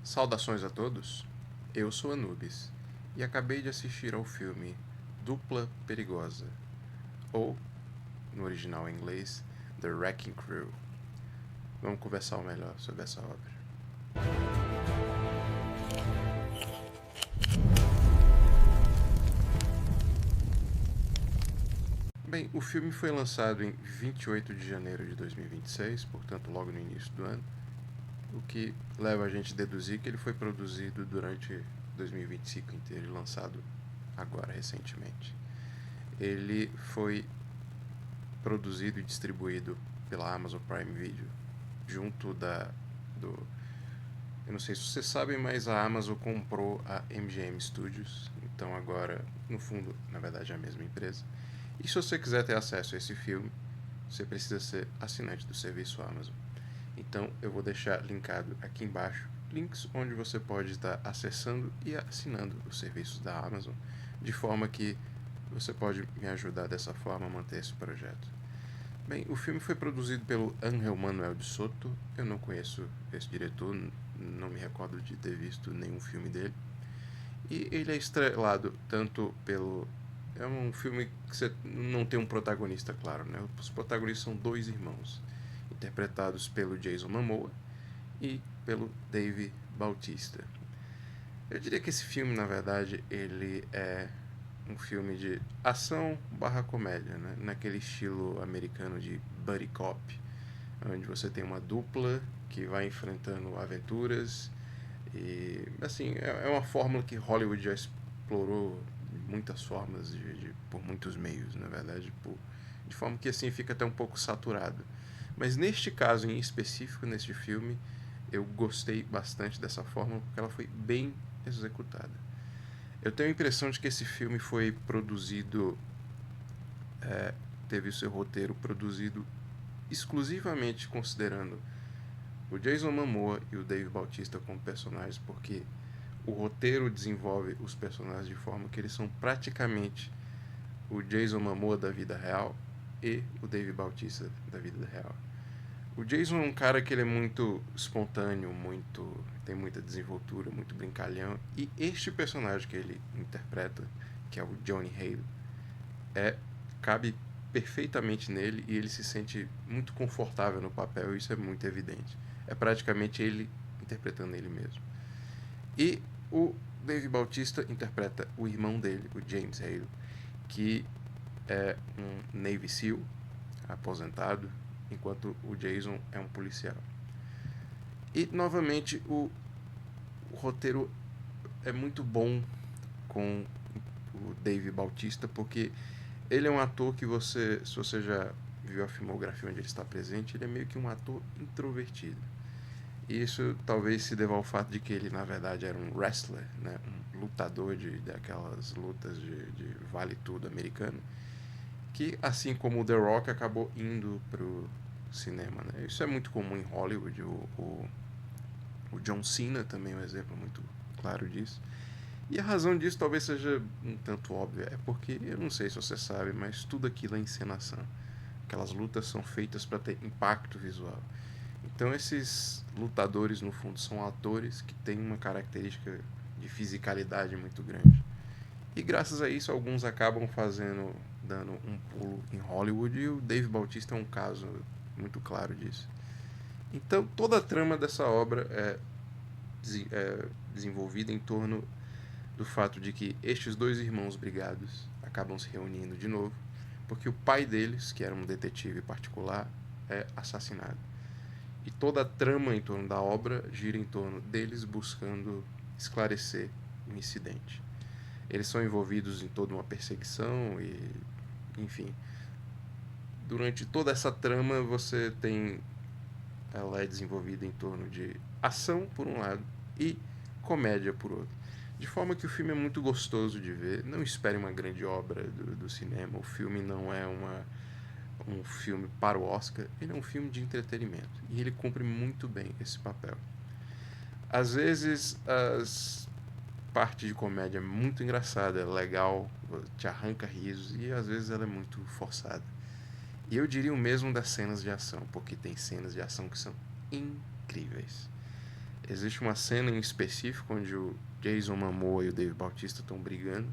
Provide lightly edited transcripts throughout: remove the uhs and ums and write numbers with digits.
Saudações a todos, eu sou Anubis e acabei de assistir ao filme Dupla Perigosa, ou, no original em inglês, The Wrecking Crew. Vamos conversar melhor sobre essa obra. Bem, o filme foi lançado em 28 de janeiro de 2026, portanto logo no início do ano, o que leva a gente a deduzir que ele foi produzido durante 2025 inteiro e lançado agora recentemente. Ele foi produzido e distribuído pela Amazon Prime Video, junto do... Eu não sei se vocês sabem, mas a Amazon comprou a MGM Studios, então agora, no fundo, na verdade é a mesma empresa. E se você quiser ter acesso a esse filme, você precisa ser assinante do serviço Amazon. Então eu vou deixar linkado aqui embaixo links onde você pode estar acessando e assinando os serviços da Amazon, de forma que você pode me ajudar dessa forma a manter esse projeto. Bem, o filme foi produzido pelo Ángel Manuel de Soto. Eu não conheço esse diretor, não me recordo de ter visto nenhum filme dele. E ele é estrelado tanto pelo... É um filme que você não tem um protagonista, claro, né? Os protagonistas são dois irmãos, interpretados pelo Jason Momoa e pelo Dave Bautista. Eu diria que esse filme, na verdade, ele é um filme de ação barra comédia, né? Naquele estilo americano de buddy cop, onde você tem uma dupla que vai enfrentando aventuras e, assim, é uma fórmula que Hollywood já explorou de muitas formas, por muitos meios, na verdade, de forma que, assim, fica até um pouco saturado. Mas neste caso em específico, neste filme, eu gostei bastante dessa fórmula porque ela foi bem executada. Eu tenho a impressão de que esse filme foi produzido, teve o seu roteiro produzido exclusivamente considerando o Jason Momoa e o Dave Bautista como personagens, porque o roteiro desenvolve os personagens de forma que eles são praticamente o Jason Momoa da vida real e o Dave Bautista da vida real. O Jason é um cara que ele é muito espontâneo, tem muita desenvoltura, muito brincalhão, e este personagem que ele interpreta, que é o Johnny Hale, cabe perfeitamente nele e ele se sente muito confortável no papel, e isso é muito evidente. É praticamente ele interpretando ele mesmo. E o Dave Bautista interpreta o irmão dele, o James Hale, que é um Navy SEAL aposentado, enquanto o Jason é um policial. E novamente o roteiro é muito bom com o Dave Bautista, porque ele é um ator que se você já viu a filmografia onde ele está presente, ele é meio que um ator introvertido. E isso talvez se deva ao fato de que ele, na verdade, era um wrestler, né? Um lutador daquelas lutas de vale tudo americano, que, assim como o The Rock, acabou indo pro cinema, né? Isso é muito comum em Hollywood. O John Cena também é um exemplo muito claro disso. E a razão disso talvez seja um tanto óbvia, é porque, eu não sei se você sabe, mas tudo aquilo é encenação. Aquelas lutas são feitas para ter impacto visual. Então esses lutadores, no fundo, são atores que têm uma característica de fisicalidade muito grande. E graças a isso, alguns acabam dando um pulo em Hollywood, e o Dave Bautista é um caso muito claro disso. Então toda a trama dessa obra é desenvolvida em torno do fato de que estes dois irmãos brigados acabam se reunindo de novo, porque o pai deles, que era um detetive particular, é assassinado. E toda a trama em torno da obra gira em torno deles buscando esclarecer o incidente. Eles são envolvidos em toda uma perseguição e, enfim, durante toda essa trama ela é desenvolvida em torno de ação por um lado e comédia por outro. De forma que o filme é muito gostoso de ver. Não espere uma grande obra do cinema. O filme não é um filme para o Oscar. Ele é um filme de entretenimento. E ele cumpre muito bem esse papel. Às vezes as partes de comédia é muito engraçada, é legal, te arranca risos, e às vezes ela é muito forçada. E eu diria o mesmo das cenas de ação, porque tem cenas de ação que são incríveis. existe uma cena em específico onde o Jason Momoa e o Dave Bautista estão brigando.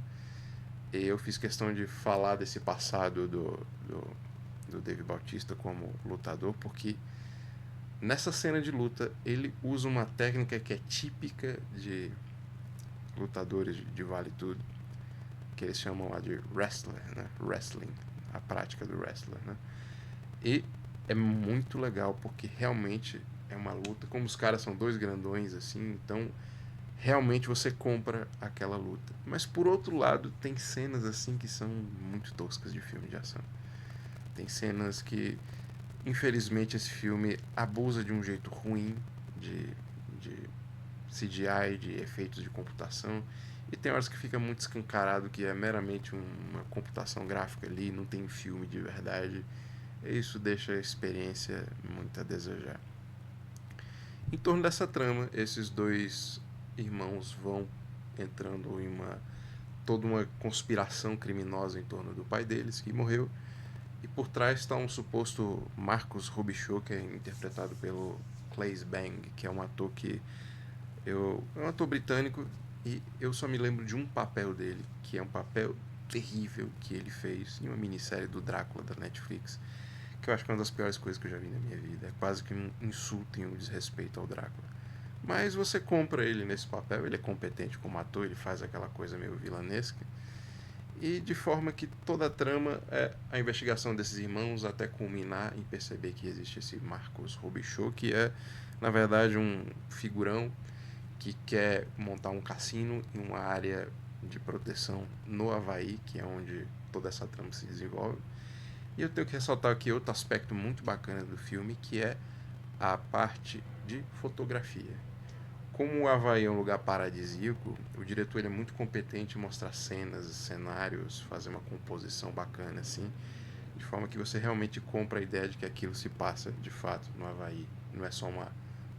E eu fiz questão de falar desse passado do Dave Bautista como lutador, porque nessa cena de luta ele usa uma técnica que é típica de lutadores de vale tudo, que eles chamam lá de wrestler, né? Wrestling, a prática do wrestler, né? E é muito legal porque realmente é uma luta, como os caras são dois grandões assim, então realmente você compra aquela luta. Mas por outro lado, tem cenas assim que são muito toscas de filme de ação. Tem cenas que, infelizmente, esse filme abusa de um jeito ruim de CGI, de efeitos de computação. E tem horas que fica muito escancarado que é meramente uma computação gráfica ali, não tem filme de verdade. E isso deixa a experiência muito a desejar. Em torno dessa trama, esses dois irmãos vão entrando em toda uma conspiração criminosa em torno do pai deles, que morreu. E por trás está um suposto Marcus Robichaud, que é interpretado pelo Claes Bang, que é um ator é um ator britânico, e eu só me lembro de um papel dele, que é um papel terrível que ele fez em uma minissérie do Drácula da Netflix, que eu acho que é uma das piores coisas que eu já vi na minha vida. É quase que um insulto e um desrespeito ao Drácula. Mas você compra ele nesse papel, ele é competente como ator, ele faz aquela coisa meio vilanesca. E de forma que toda a trama é a investigação desses irmãos até culminar em perceber que existe esse Marcos Robichaud, que é, na verdade, um figurão que quer montar um cassino em uma área de proteção no Havaí, que é onde toda essa trama se desenvolve. E eu tenho que ressaltar aqui outro aspecto muito bacana do filme, que é a parte de fotografia. Como o Havaí é um lugar paradisíaco, o diretor ele é muito competente em mostrar cenas, cenários, fazer uma composição bacana assim, de forma que você realmente compra a ideia de que aquilo se passa de fato no Havaí, não é só uma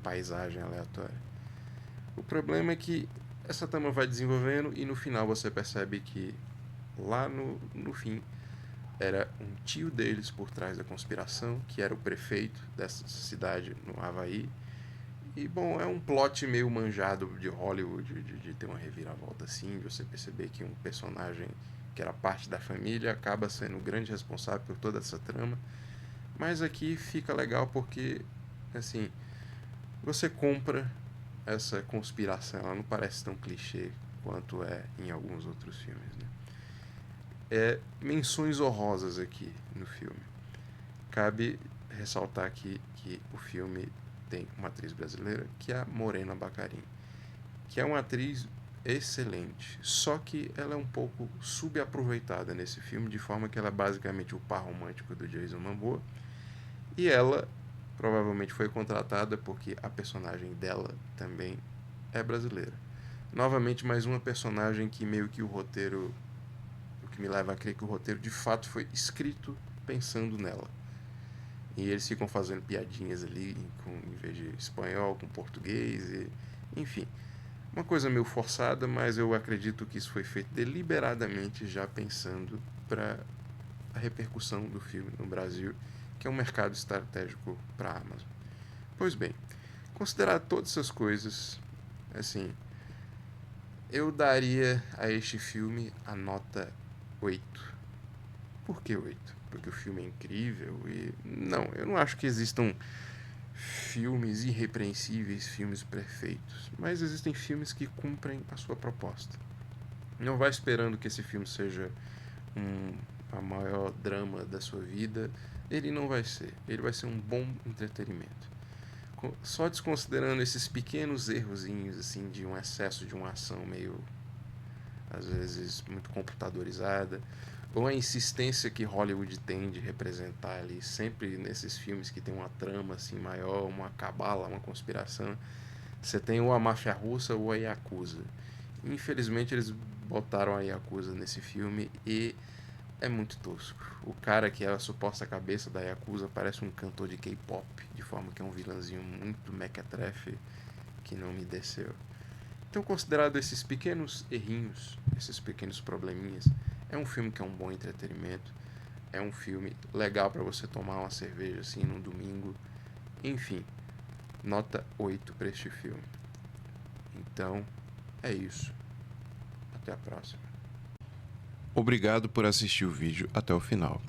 paisagem aleatória. O problema é que essa trama vai desenvolvendo e no final você percebe que lá no fim era um tio deles por trás da conspiração, que era o prefeito dessa cidade no Havaí. E bom, é um plot meio manjado de Hollywood, de ter uma reviravolta assim, de você perceber que um personagem que era parte da família acaba sendo o grande responsável por toda essa trama. Mas aqui fica legal porque, assim, você compra essa conspiração, ela não parece tão clichê quanto é em alguns outros filmes, né? Menções honrosas aqui no filme. Cabe ressaltar aqui que o filme tem uma atriz brasileira, que é a Morena Baccarin, que é uma atriz excelente, só que ela é um pouco subaproveitada nesse filme, de forma que ela é basicamente o par romântico do Jason Momoa, e ela provavelmente foi contratada porque a personagem dela também é brasileira. Novamente, mais uma personagem que meio que o que me leva a crer que o roteiro de fato foi escrito pensando nela. E eles ficam fazendo piadinhas ali, em vez de espanhol, com português, enfim. Uma coisa meio forçada, mas eu acredito que isso foi feito deliberadamente já pensando para a repercussão do filme no Brasil, que é um mercado estratégico para a Amazon. Pois bem, considerar todas essas coisas, assim, eu daria a este filme a nota 8. Por que 8? Porque o filme é incrível e não, eu não acho que existam filmes irrepreensíveis, filmes perfeitos, mas existem filmes que cumprem a sua proposta. Não vai esperando que esse filme seja a maior drama da sua vida, ele não vai ser. Ele vai ser um bom entretenimento. Só desconsiderando esses pequenos errozinhos assim de um excesso de uma ação meio às vezes muito computadorizada, ou a insistência que Hollywood tem de representar ali sempre nesses filmes que tem uma trama assim maior, uma cabala, uma conspiração. Você tem ou a máfia russa ou a Yakuza. Infelizmente eles botaram a Yakuza nesse filme e é muito tosco. O cara que é a suposta cabeça da Yakuza parece um cantor de K-pop, de forma que é um vilãozinho muito mequetrefe que não me desceu. Então, considerado esses pequenos errinhos, esses pequenos probleminhas, é um filme que é um bom entretenimento, é um filme legal para você tomar uma cerveja assim num domingo. Enfim, nota 8 para este filme. Então, é isso. Até a próxima. Obrigado por assistir o vídeo até o final.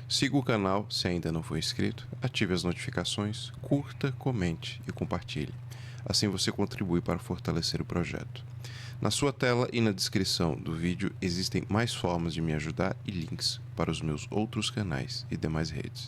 Siga o canal se ainda não for inscrito, ative as notificações, curta, comente e compartilhe. Assim você contribui para fortalecer o projeto. Na sua tela e na descrição do vídeo existem mais formas de me ajudar e links para os meus outros canais e demais redes.